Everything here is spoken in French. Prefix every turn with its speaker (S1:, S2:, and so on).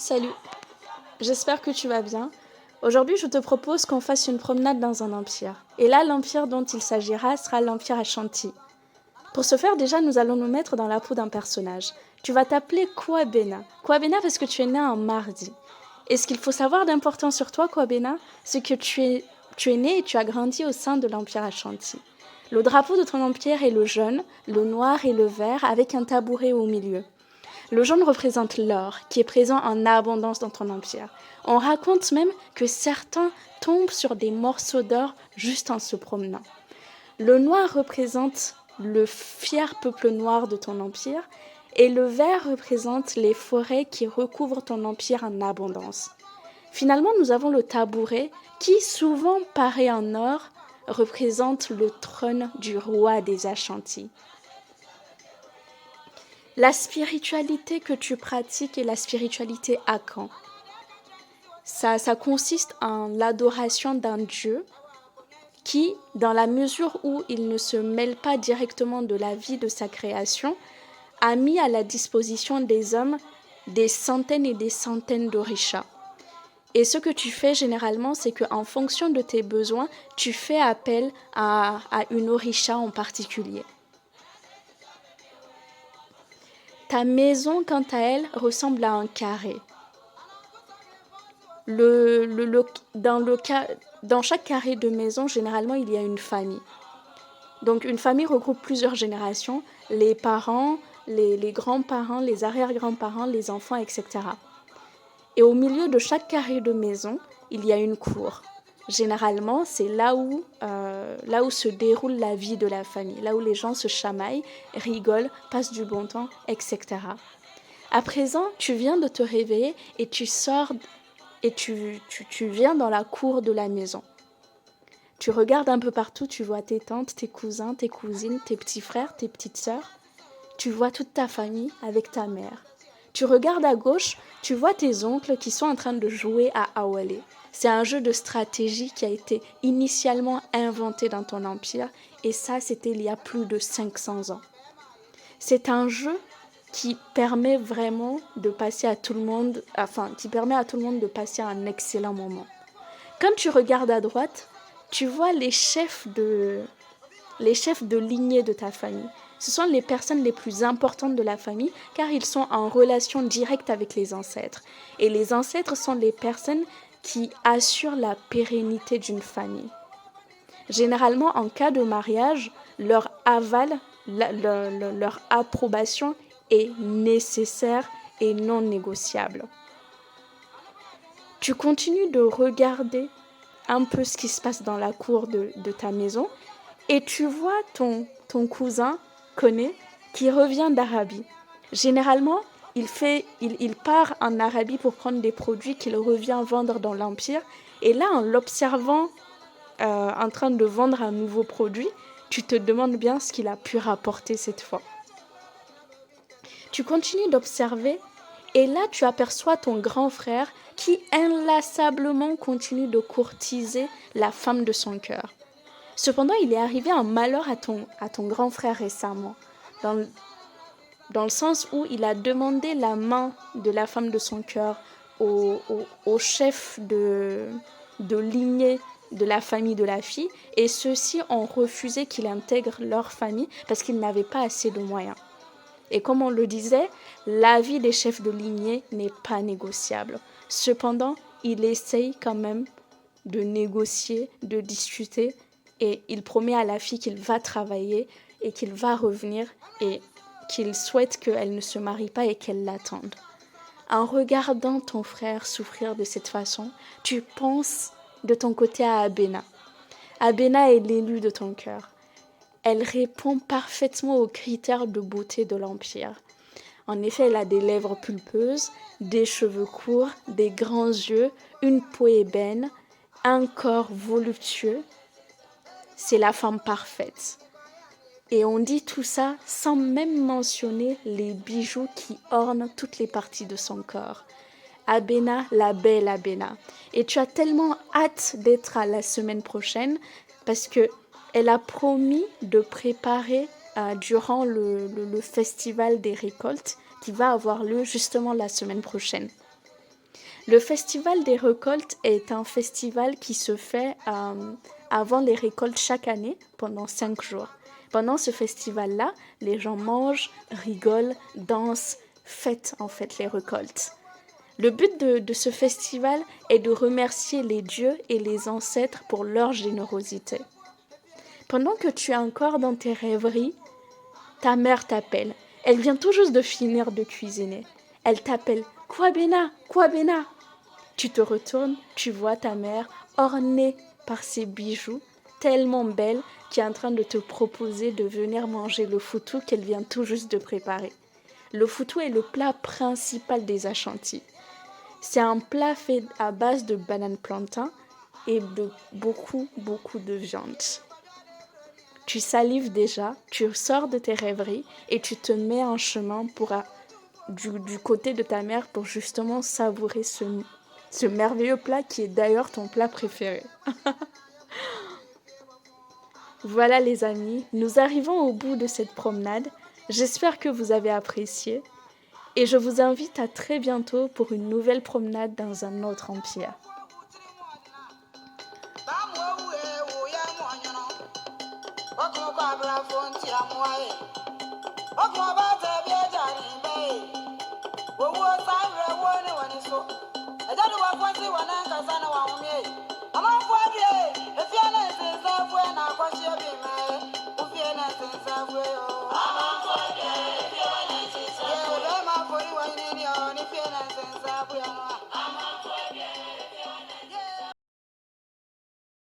S1: Salut, j'espère que tu vas bien. Aujourd'hui, je te propose qu'on fasse une promenade dans un empire. Et là, l'empire dont il s'agira sera l'empire Ashanti. Pour ce faire, déjà, nous allons nous mettre dans la peau d'un personnage. Tu vas t'appeler Kwabena. Kwabena parce que tu es né un mardi. Et ce qu'il faut savoir d'important sur toi, Kwabena, c'est que tu es né et tu as grandi au sein de l'empire Ashanti. Le drapeau de ton empire est le jaune, le noir et le vert avec un tabouret au milieu. Le jaune représente l'or, qui est présent en abondance dans ton empire. On raconte même que certains tombent sur des morceaux d'or juste en se promenant. Le noir représente le fier peuple noir de ton empire, et le vert représente les forêts qui recouvrent ton empire en abondance. Finalement, nous avons le tabouret, qui, souvent paré en or, représente le trône du roi des Ashanti. La spiritualité que tu pratiques est la spiritualité Akan. Ça consiste en l'adoration d'un dieu qui, dans la mesure où il ne se mêle pas directement de la vie de sa création, a mis à la disposition des hommes des centaines et des centaines d'orishas. Et ce que tu fais généralement, c'est qu'en fonction de tes besoins, tu fais appel à une orisha en particulier. Ta maison, quant à elle, ressemble à un carré. Dans chaque carré de maison, généralement, il y a une famille. Donc, une famille regroupe plusieurs générations, les parents, les grands-parents, les arrière-grands-parents, les enfants, etc. Et au milieu de chaque carré de maison, il y a une cour. Généralement, c'est là où se déroule la vie de la famille, là où les gens se chamaillent, rigolent, passent du bon temps, etc. À présent, tu viens de te réveiller et tu sors et tu viens dans la cour de la maison. Tu regardes un peu partout, tu vois tes tantes, tes cousins, tes cousines, tes petits frères, tes petites sœurs. Tu vois toute ta famille avec ta mère. Tu regardes à gauche, tu vois tes oncles qui sont en train de jouer à Awale. C'est un jeu de stratégie qui a été initialement inventé dans ton empire et ça, c'était il y a plus de 500 ans. C'est un jeu qui permet vraiment de passer à tout le monde, qui permet à tout le monde de passer un excellent moment. Quand tu regardes à droite, tu vois les chefs de lignée de ta famille. Ce sont les personnes les plus importantes de la famille car ils sont en relation directe avec les ancêtres. Et les ancêtres sont les personnes qui assurent la pérennité d'une famille. Généralement, en cas de mariage, leur aval, leur approbation est nécessaire et non négociable. Tu continues de regarder un peu ce qui se passe dans la cour de ta maison et tu vois ton cousin, Koné, qui revient d'Arabie. Généralement, il part en Arabie pour prendre des produits qu'il revient vendre dans l'Empire. Et là, en l'observant en train de vendre un nouveau produit, tu te demandes bien ce qu'il a pu rapporter cette fois. Tu continues d'observer et là, tu aperçois ton grand frère qui inlassablement continue de courtiser la femme de son cœur. Cependant, il est arrivé un malheur à ton grand frère récemment, dans le sens où il a demandé la main de la femme de son cœur au chef de lignée de la famille de la fille, et ceux-ci ont refusé qu'il intègre leur famille parce qu'ils n'avaient pas assez de moyens. Et comme on le disait, l'avis des chefs de lignée n'est pas négociable. Cependant, il essaye quand même de négocier, de discuter, et il promet à la fille qu'il va travailler et qu'il va revenir et qu'il souhaite qu'elle ne se marie pas et qu'elle l'attende. En regardant ton frère souffrir de cette façon, tu penses de ton côté à Abena. Abena est l'élu de ton cœur. Elle répond parfaitement aux critères de beauté de l'Empire. En effet, elle a des lèvres pulpeuses, des cheveux courts, des grands yeux, une peau ébène, un corps voluptueux. C'est la femme parfaite. Et on dit tout ça sans même mentionner les bijoux qui ornent toutes les parties de son corps. Abena, la belle Abena. Et tu as tellement hâte d'être à la semaine prochaine parce que elle a promis de préparer durant le festival des récoltes qui va avoir lieu justement la semaine prochaine. Le festival des récoltes est un festival qui se fait avant les récoltes chaque année pendant 5 jours. Pendant ce festival-là, les gens mangent, rigolent, dansent, fêtent en fait les récoltes. Le but de ce festival est de remercier les dieux et les ancêtres pour leur générosité. Pendant que tu es encore dans tes rêveries, ta mère t'appelle. Elle vient tout juste de finir de cuisiner. Elle t'appelle « Kwabena, Kwabena !» Tu te retournes, tu vois ta mère ornée par ses bijoux, tellement belle, qui est en train de te proposer de venir manger le foutou qu'elle vient tout juste de préparer. Le foutou est le plat principal des Ashanti. C'est un plat fait à base de banane plantain et de beaucoup de viande. Tu salives déjà, tu sors de tes rêveries et tu te mets en chemin du côté de ta mère pour justement savourer ce merveilleux plat qui est d'ailleurs ton plat préféré. Voilà les amis, nous arrivons au bout de cette promenade. J'espère que vous avez apprécié et je vous invite à très bientôt pour une nouvelle promenade dans un autre empire.